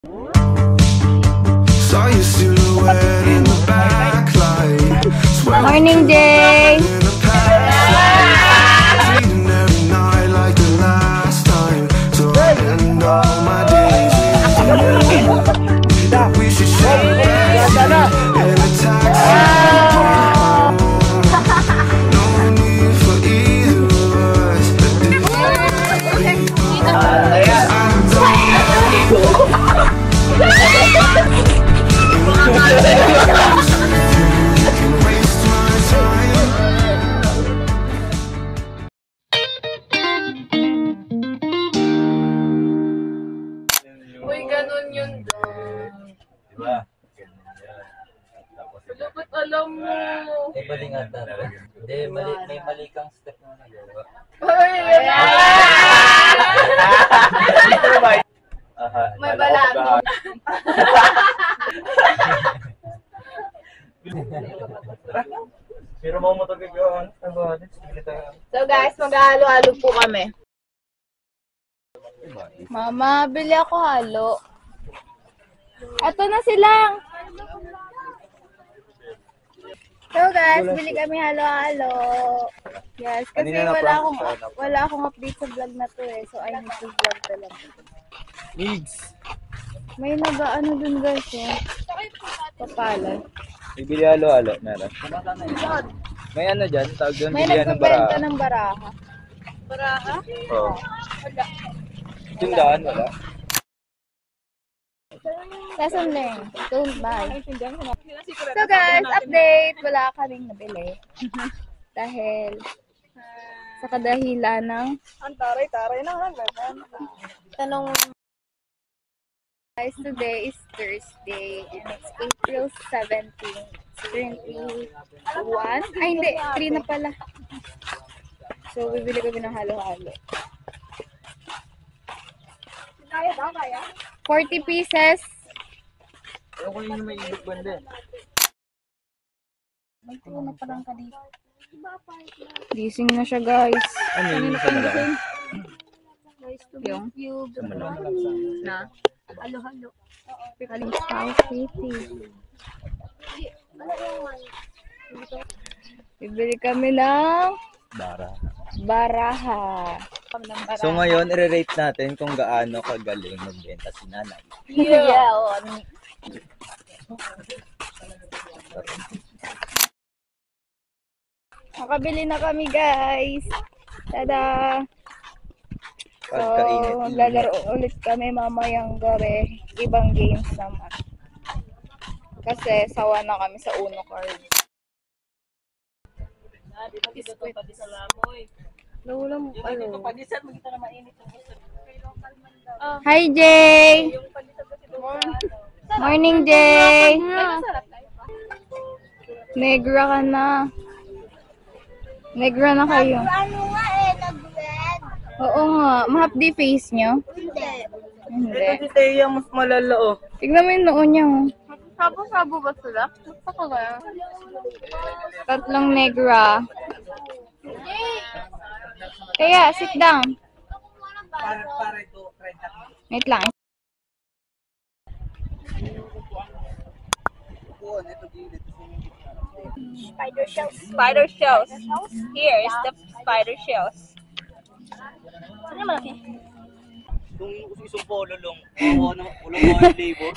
Saw your silhouette in the backlight. Morning, Jay. Treating every night like the last time. So I end all my days with you. We should share in a taxi. No need for either of us. Uy, ganun yun doon. Diba? Dapat alam mo. May mali nga talaga. Hindi, may mali kang step na nagawa. Uy, may balato. Pero mau mo tagay yun. So guys, mag-halo-halo po kami. Mama, bili ako halo. Eto na silang. So guys, bili kami halo-halo. Yes, kasi wala akong update sa vlog na to eh. So I need to vlog talaga. Needs. May nag-ano dun guys eh. Papalan. Bibili halo-halo, meron. May ano dyan, tawag doon, May bilihan ng nagbebenta baraha. ng baraha. Baraha? Oo. Wala. Tindahan, wala. Lesson learned. Don't buy. So guys, update. Wala kaming nabili. Dahil sa kadahilan ng Ang taray-taray na. tanong. Guys, today is Thursday and it's April 17. It's currently 1. Ay, hindi. 3 na pala. So, bibili kami ng halo-halo. Kaya ba? Kaya? 40 pieces. Pero kung yun may ibig banda. May tuno pa lang ka dito. Gising na siya, guys. Ano yun sa malaki? Guys, to meet you. Sa malaki. Na? Halo-halo. Galing South City. Bibili kami ng baraha. So ngayon, i-rate natin kung gaano kagaling magbenta si nanay. Yeah. Nakabili na kami, guys. Tada! So, Pagkainit. maglalaro ulit kami mamayang gabi. Ibang games naman. Kasi sawa na kami sa Uno card. Hi, Jay! Morning, Jay! Negra ka na. Negra na kayo. Ano nga eh, nag-red. Oo nga. Ma-half-day face nyo? Hindi. Hindi. Si Teya mas malala oh. Tignan mo yung noo niya. Oh. Sabo-sabo ba sila? Basta ko kaya. Tatlong negra. Kaya, sit down. Wait lang. Spider shells. Spider shells. Here is the spider shells. Ano malaki? Kung isang polo long, ulang mga labor.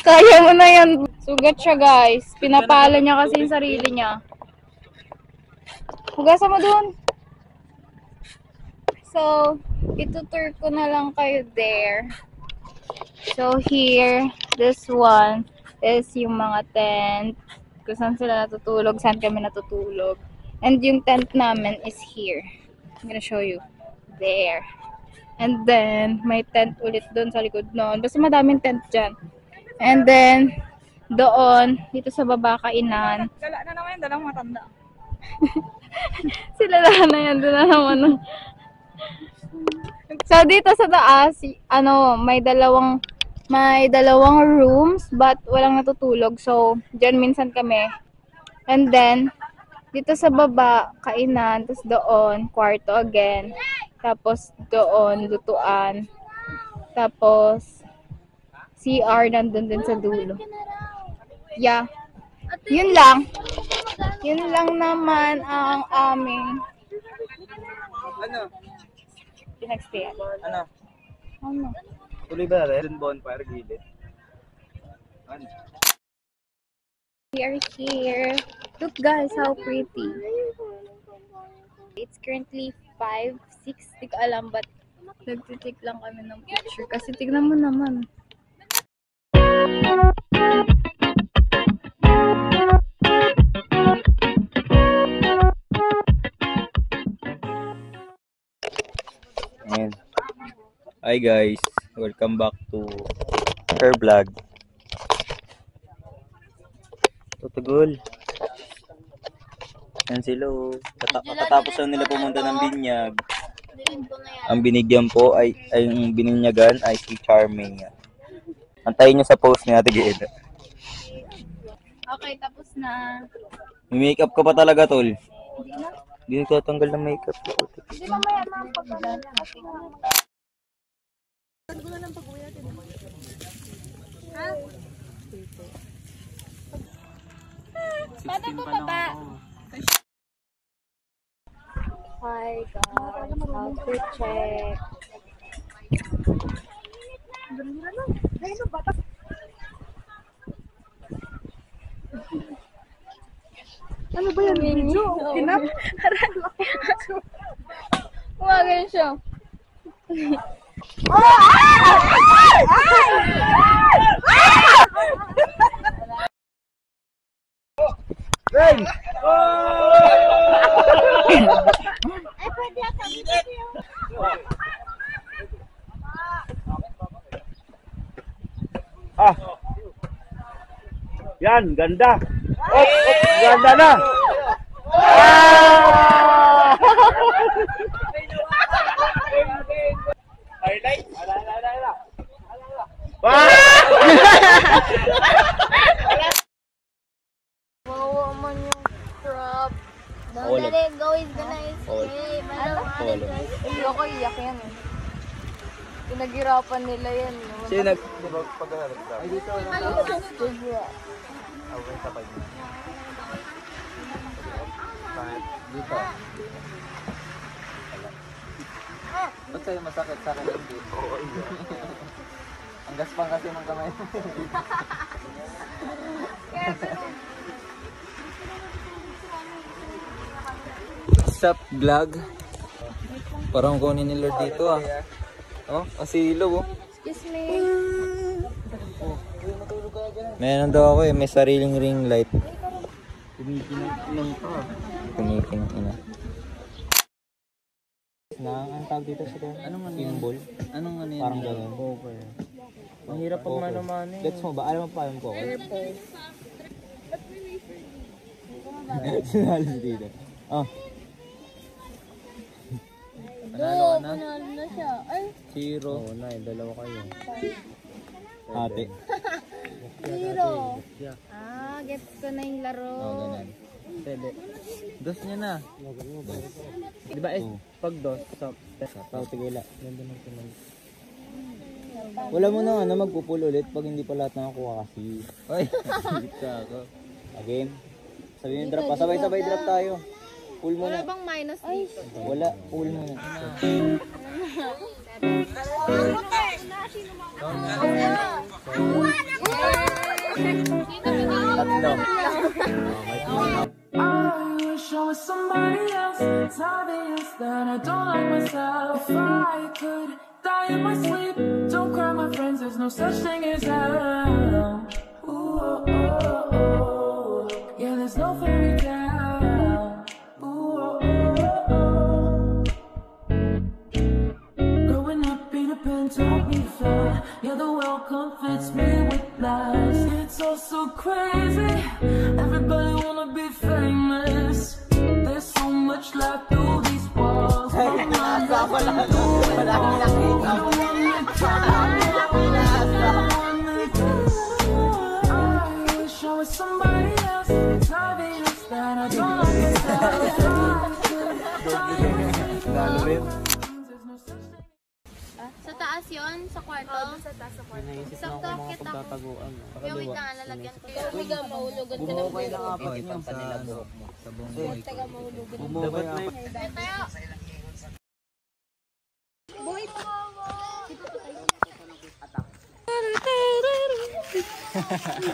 Kaya mo na yan. Sugat siya, guys. Pinapala niya kasi yung sarili niya. Hugasan mo dun. So, itutur ko na lang kayo there. So, here, this one is yung mga tent. Kung saan sila natutulog, saan kami natutulog. And yung tent namin is here. I'm gonna show you. There. And then, may tent ulit doon sa likod noon. Basta madaming tent dyan. And then, doon, dito sa baba kainan. Gala na naman yung dalang matanda. Sila lang na yan. Doon na naman. So, dito sa taas, may dalawang rooms, but walang natutulog. So, dyan minsan kami. And then, dito sa baba, kainan. Tapos doon, kwarto again. Tapos doon, lutuan. Tapos, CR nandun din sa dulo. Yeah. Yun lang. Yun lang naman ang aming Ano? pinagstay. Ano? Ano? Tuloy ba natin? Bonfire gilid. Ano? We are here. Look guys, how pretty. It's currently 5, 6, di ko alam, but nagtitik lang kami ng picture. Kasi tignan mo naman. Ayan. Hi guys, welcome back to her vlog. Tutugol. Yan sila oh. Katapos lang nila pumunta ng binyag. Ang binigyan po ay ang bininyagan ay si Charming. Antayin nyo sa post ni Ate Gieda. Okay, tapos na. May makeup ka pa talaga, tol. Hindi na. Hindi nagtatanggal ng makeup. Hindi mamaya na pagkagal. Paano po baba? Hi guys, how to check? Ano ba yan? Video? Kinap? Umagan siya. Yan, ganda. Ganda na. Highlight. Wawa man yung crab. Don't let it go, he's gonna escape. Hindi ako iyak yan eh. Pinaghirapan nila yan. Sino nag... Di ba pagkaharap ka? Ay, dito. Dito. Ba't sa'yo masakit sa akin yung dito? Oo, iya. Ang gaspang kasi ng kamay. Sup, vlog? Parang kunin ni Lord dito ah. Oh, asilo oh. Excuse me. Meron daw ako eh, may sariling ring light. Kumikinang pa. Kumikinang. Ang tawag dito sa kanya? Anong ano symbol? Anong ano yan? Parang gano'n. Okay. Ang hirap pag mano-mano eh. Gets mo ba? Alam mo pa yung poker? Sinalis dito. Oh. Panalo ka na? Panalo na siya. Ay, 0. Oo na, dalawa kayo. Ate. 0. Gets ko na yung laro. Oo, ganun. Pwede. Dos niya na. Di ba pag dos, stop. Tigila. Wala mo na magpupul ulit pag hindi pa lahat nakakuha kasi. Ay, higit ka ako. Again. Sabihin drop pa. Sabay-sabay drop tayo. Pull mo na. Wala bang minus dito? Wala. Pull mo na. Tatlo. I wish I was somebody else. It's obvious that I don't like myself. If I could die in my sleep, don't cry, my friends. There's no such thing as hell. Ooh, oh, oh, oh. Yeah, there's no fairy tale. Ooh, oh, oh, oh. Growing up, Peter Pan taught me to fly. Yeah, the world comforts me with lies. It's all so crazy. Everybody wanna be famous. There's so much life through these walls. I wish I was somebody else. It's obvious that I don't like myself. Sa taas yun? Doon sa kwarto? Oo, sa taas sa kwarto. Sa bakit ako? Yung wait lang, lalagyan ko yun. Huwag ka mahulugan ka ng buhok. lang ako ito sa buong buhay. Taga mahulugan. Bumuhay na. Tayo! Boy,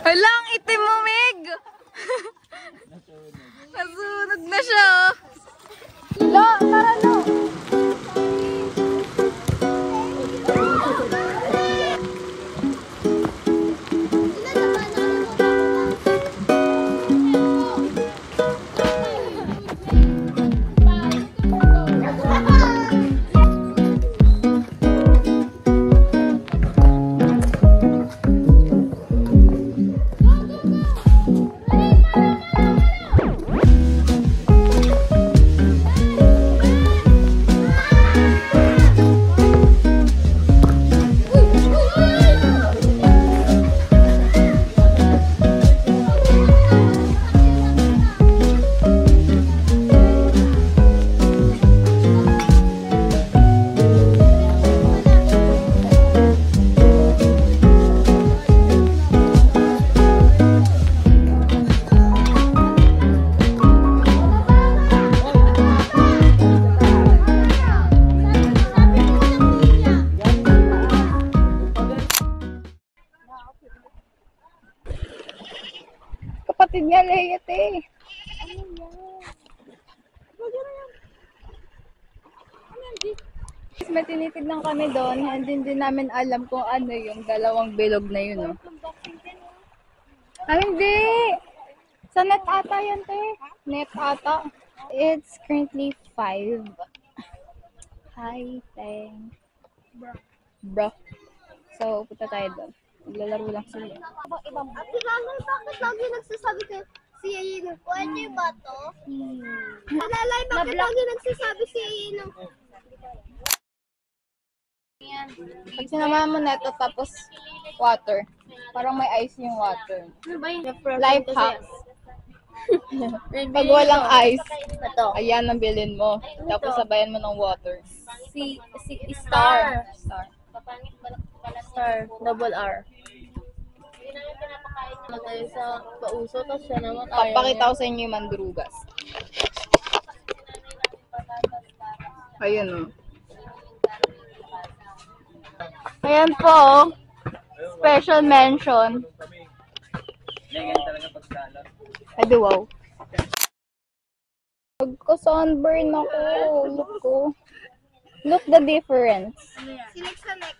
Halang itim mo, Meg! Nasunog na siya, oh. Lo, tara, Lo! Kapatid niya, Leyate. May tinitignan kami doon, hindi din namin alam kung ano yung dalawang bilog na yun, no? Ay, hindi! Sa net ata yan, te. Net ata. It's currently 5. Hi, thanks. Bro. So, punta tayo doon. Maglalaro lang sila. Ate Lalay, bakit lagi nagsasabi ka si Ayin? Pwede ba to? Lalay, bakit lagi nagsasabi si Ayin? Pag sinamahan mo neto tapos water. Parang may ice yung water. Life hacks. Pag walang ice, ayan ang bilhin mo. Tapos sabayan mo ng water. Star. Star. Star. Double R. Matay sa pauso, tapos siya naman Papakita ko sa inyo yung mandurugas. Ayun, oh. Ayan po, special mention. Ay, wow. Pag ko sunburn ako, look ko. Look the difference. Sinek sa neck.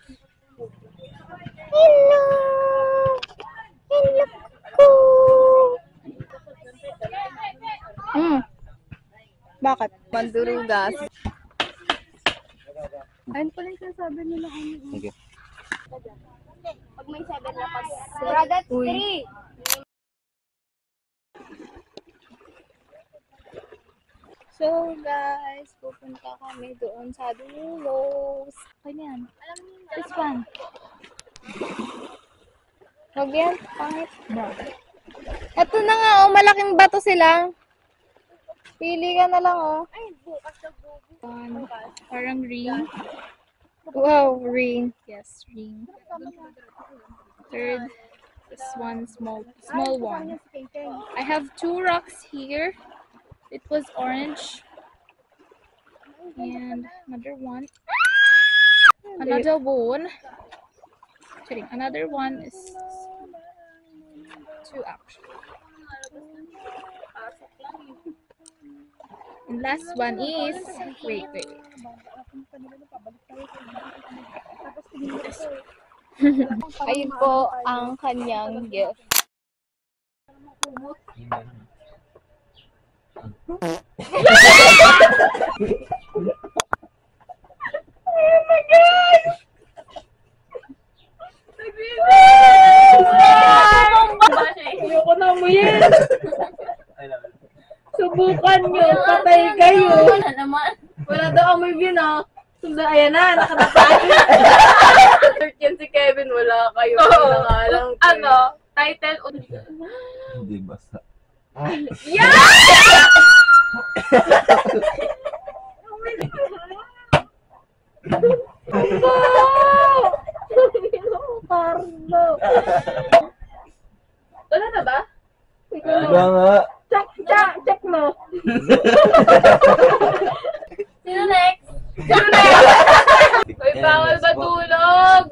Hello! Hello ko! Bakit? Mandurugas. Ayun pala yung sinasabi nila. Sige. Pag may 7 na pag... Product 3! So guys, pupunta kami doon sa dulo. Ano yan? This one. Huwag yan. Pangit. Ito na nga, oh. Malaking bato sila. Pili ka na lang, oh. Ay, bukas na bukas. Parang ring. Wow, ring. Yes, ring. Third, this one, small one. I have 2 rocks here. It was orange. And another one. Another one. Kidding. Another one is 2 actually. And last one is wait. Ayun po ang kanyang gift. Ayoko na mo yan. Subukan nyo, patay kayo. Wala daw amoy yun, ah. Sunda, ayan na, nakatapay. Search yan si Kevin, wala kayo. Ano? Title? Hindi basta. Yeah! Pardo. Wala na ba? Wala nga. Check mo. Sino next? Uy, bawal ba tulog?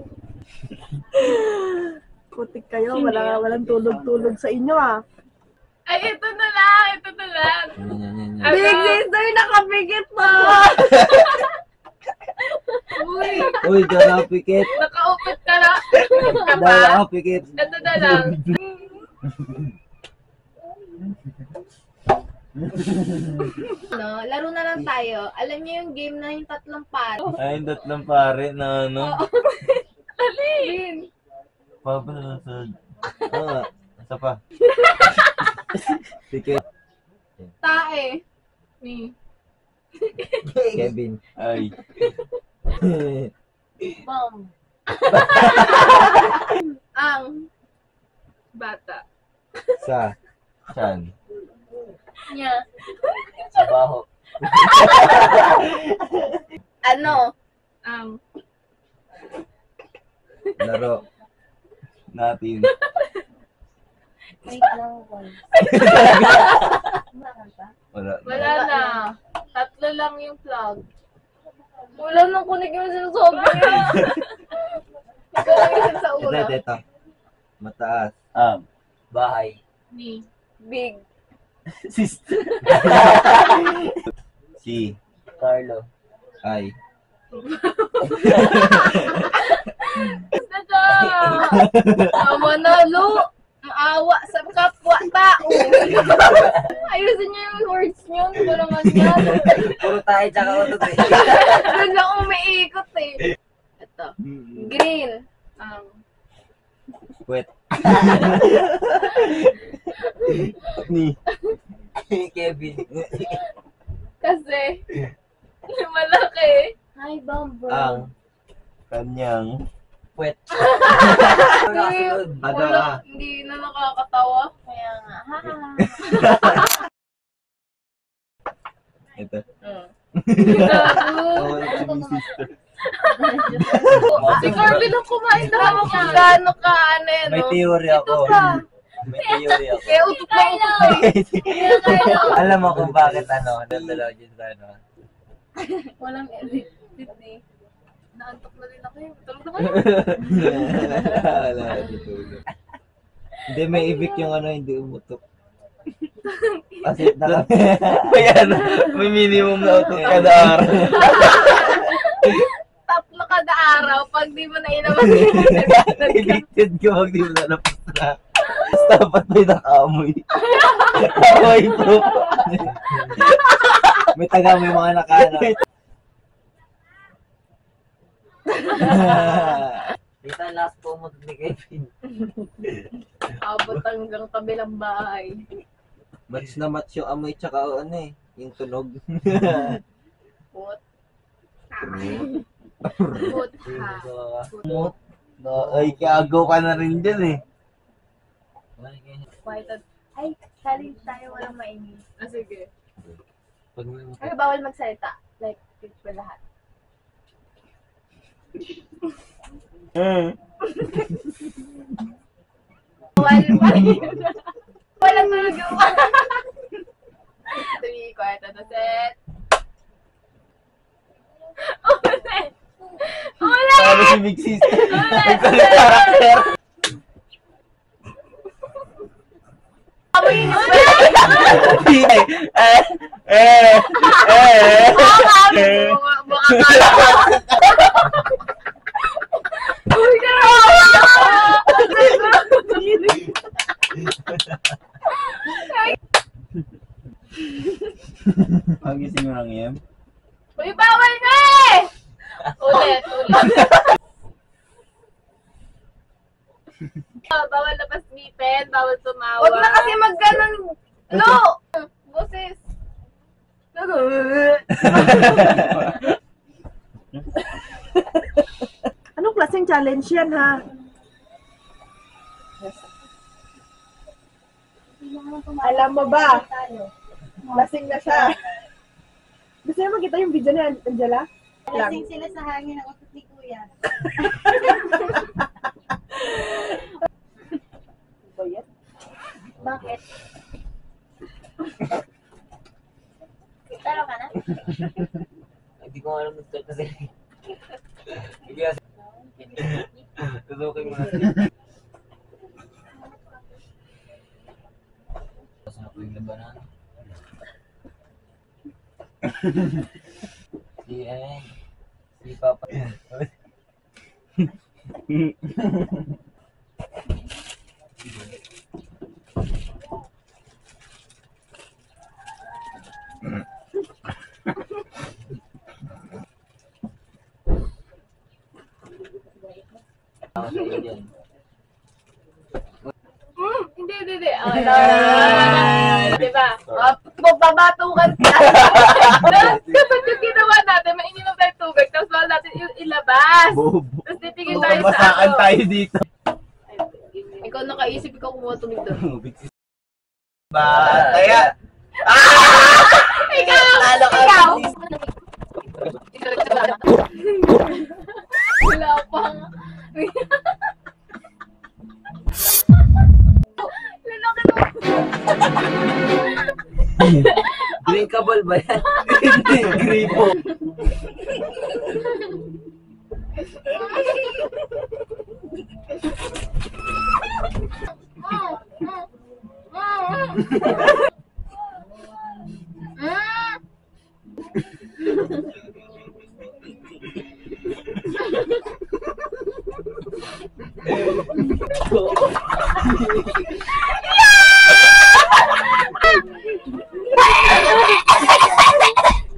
Putik kayo, walang tulog-tulog sa inyo ah. Ay, ito na lang. Ano? Big sister, nakapikit pa! Uy, nakapikit. Nakaupit ka na. Ka ba? Nakapikit. Ito na lang. No, laro na lang tayo. Alam niyo yung game na yung tatlong pare. Ay, tatlong pare na ano. Alin? Papalasad. Oo, isa pa. Sige. Tae. Ni. Kevin. Ay. Bomb. Ang bata. Sa. Chan. Nya. Sa baho. Ano? Ang Laro. Natin. Wait lang, boy. Wala. wala na. Tatlo lang yung plug. Wala nang kunig yung sinasabi niya. Ikaw lang yung sa ulo. Ito. Mataas. Bahay. Ni. Big. Sister. Si. Carlo. Ay. Tada! Tama na, Lu! Maawa sa kapwa-tao. Ayusin niyo yung words niyo. Hindi ko naman yan. Puro tayo tsaka utot eh. Doon lang umiikot eh. Ito. Green. Puwet. Ni. Kevin. Kasi, malaki. Hi, Bumble. Ang kanyang puwet. Wala, hindi na nakakatawa. Kaya nga. Ha? Ito. Gago. Sister. Si Corbin ang kumain daw kung gaano ka, ano eh, May no? theory ako. May theory ako. Kaya utot na utot. Alam mo kung bakit nandalaw dyan sa ano. Walang edit eh. Naantok na rin ako eh. Tulog na kayo. Wala, tutulog. Hindi, may ibig yung hindi umutok. Kasi may minimum na utot kada araw. Tatlo kada araw, pag di mo na ilabas yung Evicted ka pag di mo nalapos na. Tapos dapat may nakaamoy. Amoy proof. May taga, may mga nakaano. Dito ang last po mo ni Kevin. abot hanggang kabilang bahay. Match na match yung amoy tsaka yung tunog. Put. Put ha. Mut. Ay, kaagaw ka na rin dyan eh. Quiet. Ay, challenge tayo. Walang maingay. Sige. Ay, bawal magsalita. Like, for lahat. Bawal pa rin. Walang tulog yung 3, quiet at the set. Sabi si Big Sister. Pagising mo lang yan. Uy, bawal nga eh! Ulit. Bawal na pasmitin, bawal tumawa. Huwag na kasi mag-ganon. No! Boses. Anong klaseng challenge yan ha? Alam mo ba? Lasing na siya. Gusto niyo makita yung video ni Angela? Lasing sila sa hangin ng utot ni Kuya. Bakit? Taro ka na? Hindi ko alam mag-start kasi. Hindi kasi. Tutukin mo natin. Saan ako yung labanan? Si Papa. Hindi. Diba? Magbabatukan ka. Kapag yung ginawa natin, maininom tayo tubig, tapos wala natin ilabas. Tapos titigil tayo sa ako. tayo dito. Ikaw nakaisip, ikaw kumuha tubig doon. Kaya, Ikaw! Wala pang... Lalaki mo. Drinkable ba yan? Hindi, gripo.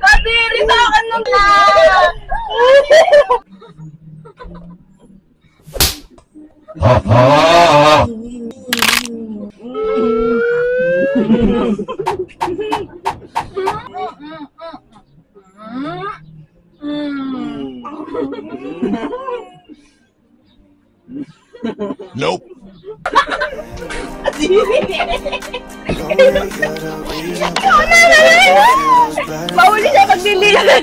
Kadiri sa akin nung na! nope. Mahuli siya pag nililan.